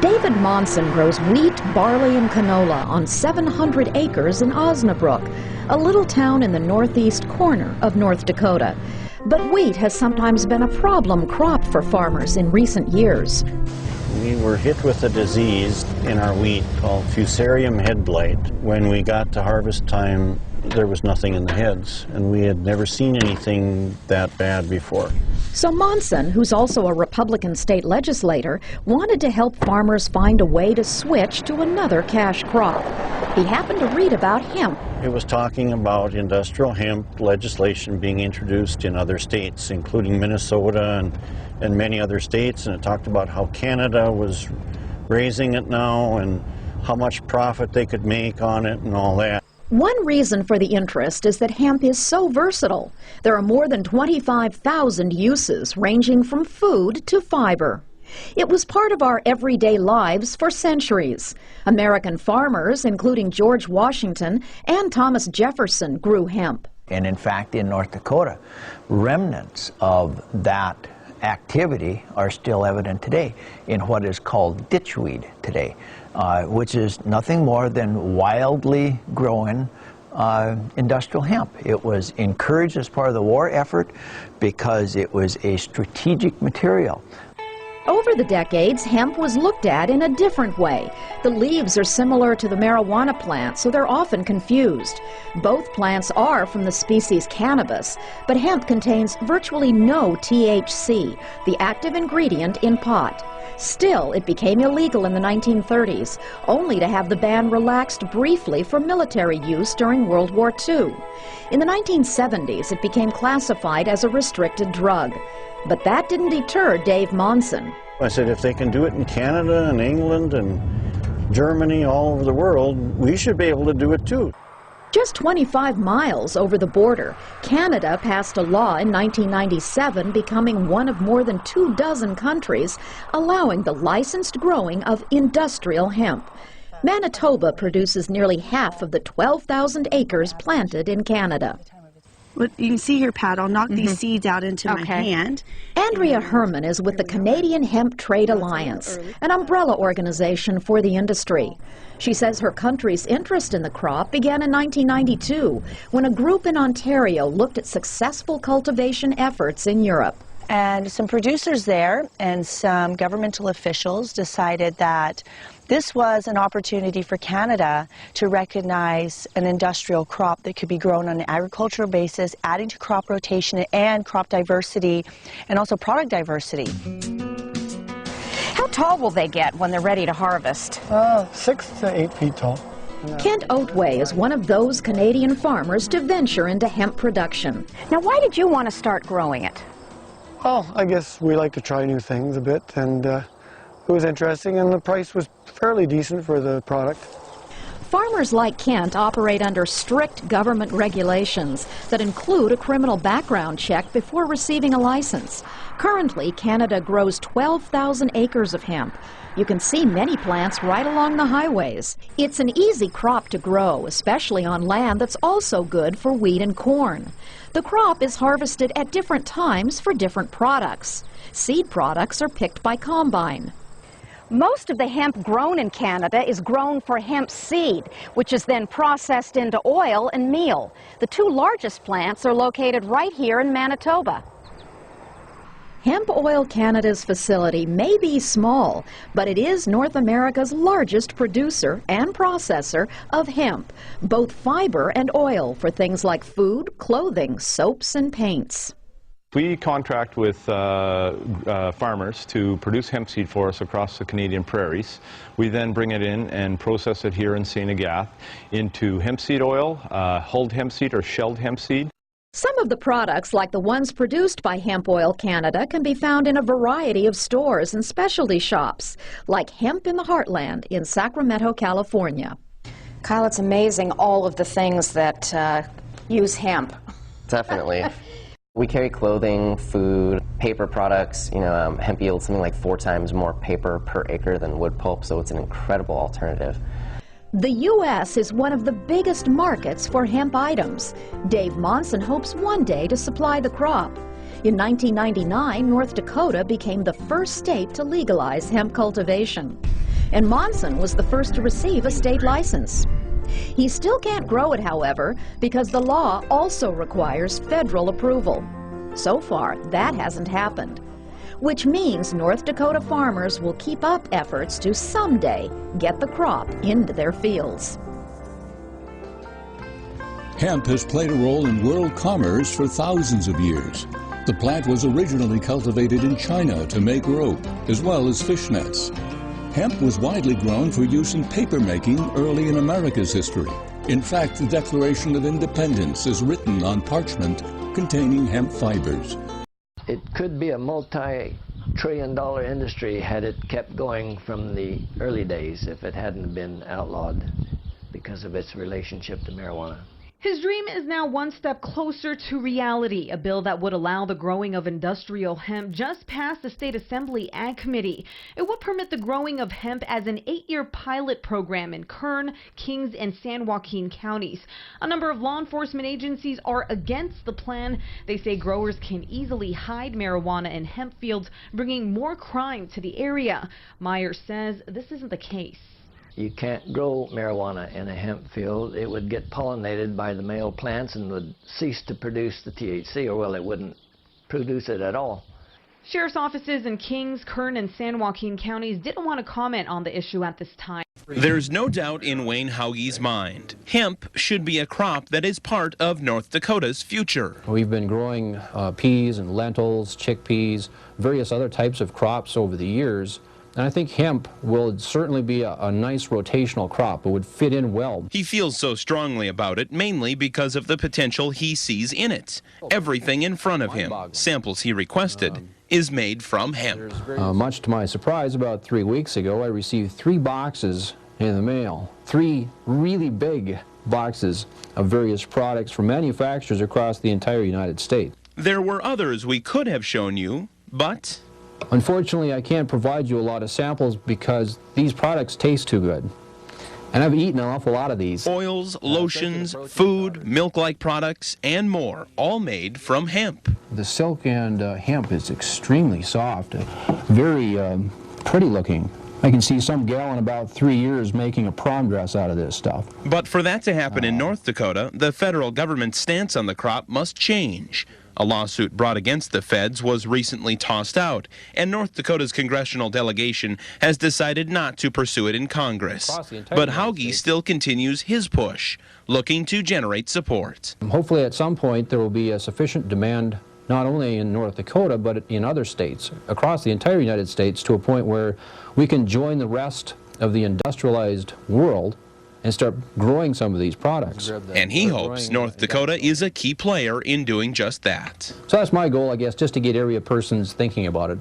David Monson grows wheat, barley, and canola on 700 acres in Osnabrück, a little town in the northeast corner of North Dakota. But wheat has sometimes been a problem crop for farmers in recent years. We were hit with a disease in our wheat called Fusarium head blight. When we got to harvest time, there was nothing in the heads, and we had never seen anything that bad before. So Monson, who's also a Republican state legislator, wanted to help farmers find a way to switch to another cash crop. He happened to read about hemp. It was talking about industrial hemp legislation being introduced in other states, including Minnesota and many other states, and it talked about how Canada was raising it now and how much profit they could make on it and all that. One reason for the interest is that hemp is so versatile. There are more than 25,000 uses, ranging from food to fiber. It was part of our everyday lives for centuries. American farmers, including George Washington and Thomas Jefferson, grew hemp. And in fact, in North Dakota, remnants of that activity are still evident today in what is called ditchweed today, which is nothing more than wildly growing industrial hemp. It was encouraged as part of the war effort because it was a strategic material. Over the decades, hemp was looked at in a different way. The leaves are similar to the marijuana plant, so they're often confused. Both plants are from the species cannabis, but hemp contains virtually no THC, the active ingredient in pot. Still, it became illegal in the 1930s, only to have the ban relaxed briefly for military use during World War II. In the 1970s, it became classified as a restricted drug. But that didn't deter Dave Monson. I said, if they can do it in Canada and England and Germany, all over the world, we should be able to do it too. Just 25 miles over the border, Canada passed a law in 1997 becoming one of more than 24 countries allowing the licensed growing of industrial hemp. Manitoba produces nearly half of the 12,000 acres planted in Canada. You can see here, Pat, I'll knock these seeds out into my hand. Andrea Herman is with the Canadian Hemp Trade Alliance, an umbrella organization for the industry. She says her country's interest in the crop began in 1992 when a group in Ontario looked at successful cultivation efforts in Europe. And some producers there and some governmental officials decided that this was an opportunity for Canada to recognize an industrial crop that could be grown on an agricultural basis, adding to crop rotation and crop diversity and also product diversity. How tall will they get when they're ready to harvest? 6 to 8 feet tall. Kent Otway is one of those Canadian farmers to venture into hemp production. Now, why did you want to start growing it? Well, I guess we like to try new things a bit, and it was interesting, and the price was fairly decent for the product. Farmers like Kent operate under strict government regulations that include a criminal background check before receiving a license. Currently, Canada grows 12,000 acres of hemp. You can see many plants right along the highways. It's an easy crop to grow, especially on land that's also good for wheat and corn. The crop is harvested at different times for different products. Seed products are picked by combine. Most of the hemp grown in Canada is grown for hemp seed, which is then processed into oil and meal. The two largest plants are located right here in Manitoba. Hemp Oil Canada's facility may be small, but it is North America's largest producer and processor of hemp, both fiber and oil for things like food, clothing, soaps, and paints. We contract with farmers to produce hemp seed for us across the Canadian prairies. We then bring it in and process it here in St. Agath into hemp seed oil, hulled hemp seed or shelled hemp seed. Some of the products, like the ones produced by Hemp Oil Canada, can be found in a variety of stores and specialty shops, like Hemp in the Heartland in Sacramento, California. Kyle, it's amazing all of the things that use hemp. Definitely. We carry clothing, food, paper products. Hemp yields something like 4 times more paper per acre than wood pulp, so it's an incredible alternative. The U.S. is one of the biggest markets for hemp items. Dave Monson hopes one day to supply the crop. In 1999, North Dakota became the first state to legalize hemp cultivation. and Monson was the first to receive a state license. He still can't grow it, however, because the law also requires federal approval. So far, that hasn't happened, which means North Dakota farmers will keep up efforts to someday get the crop into their fields. Hemp has played a role in world commerce for thousands of years. The plant was originally cultivated in China to make rope, as well as fish nets. Hemp was widely grown for use in paper making early in America's history. In fact, the Declaration of Independence is written on parchment containing hemp fibers. It could be a multi-trillion-dollar industry had it kept going from the early days if it hadn't been outlawed because of its relationship to marijuana. His dream is now one step closer to reality. A bill that would allow the growing of industrial hemp just passed the State Assembly Ag Committee. It would permit the growing of hemp as an 8-year pilot program in Kern, Kings, and San Joaquin counties. A number of law enforcement agencies are against the plan. They say growers can easily hide marijuana in hemp fields, bringing more crime to the area. Myers says this isn't the case. You can't grow marijuana in a hemp field. It would get pollinated by the male plants and would cease to produce the THC, or well, it wouldn't produce it at all. Sheriff's offices in Kings, Kern, and San Joaquin counties didn't want to comment on the issue at this time. There's no doubt in Wayne Haugie's mind. Hemp should be a crop that is part of North Dakota's future. We've been growing peas and lentils, chickpeas, various other types of crops over the years. And I think hemp will certainly be a nice rotational crop. It would fit in well. He feels so strongly about it, mainly because of the potential he sees in it. Everything in front of him, samples he requested, is made from hemp. Much to my surprise, about 3 weeks ago, I received 3 boxes in the mail. 3 really big boxes of various products from manufacturers across the entire United States. There were others we could have shown you, but unfortunately, I can't provide you a lot of samples because these products taste too good. And I've eaten an awful lot of these. Oils, lotions, food, milk-like products, and more, all made from hemp. The silk and hemp is extremely soft, very pretty looking. I can see some gal in about 3 years making a prom dress out of this stuff. But for that to happen in North Dakota, the federal government's stance on the crop must change. A lawsuit brought against the feds was recently tossed out, and North Dakota's congressional delegation has decided not to pursue it in Congress. But Haugie still continues his push, looking to generate support. Hopefully at some point there will be a sufficient demand, not only in North Dakota, but in other states, across the entire United States, to a point where we can join the rest of the industrialized world and start growing some of these products. And he hopes North Dakota is a key player in doing just that. So that's my goal, I guess, just to get area persons thinking about it.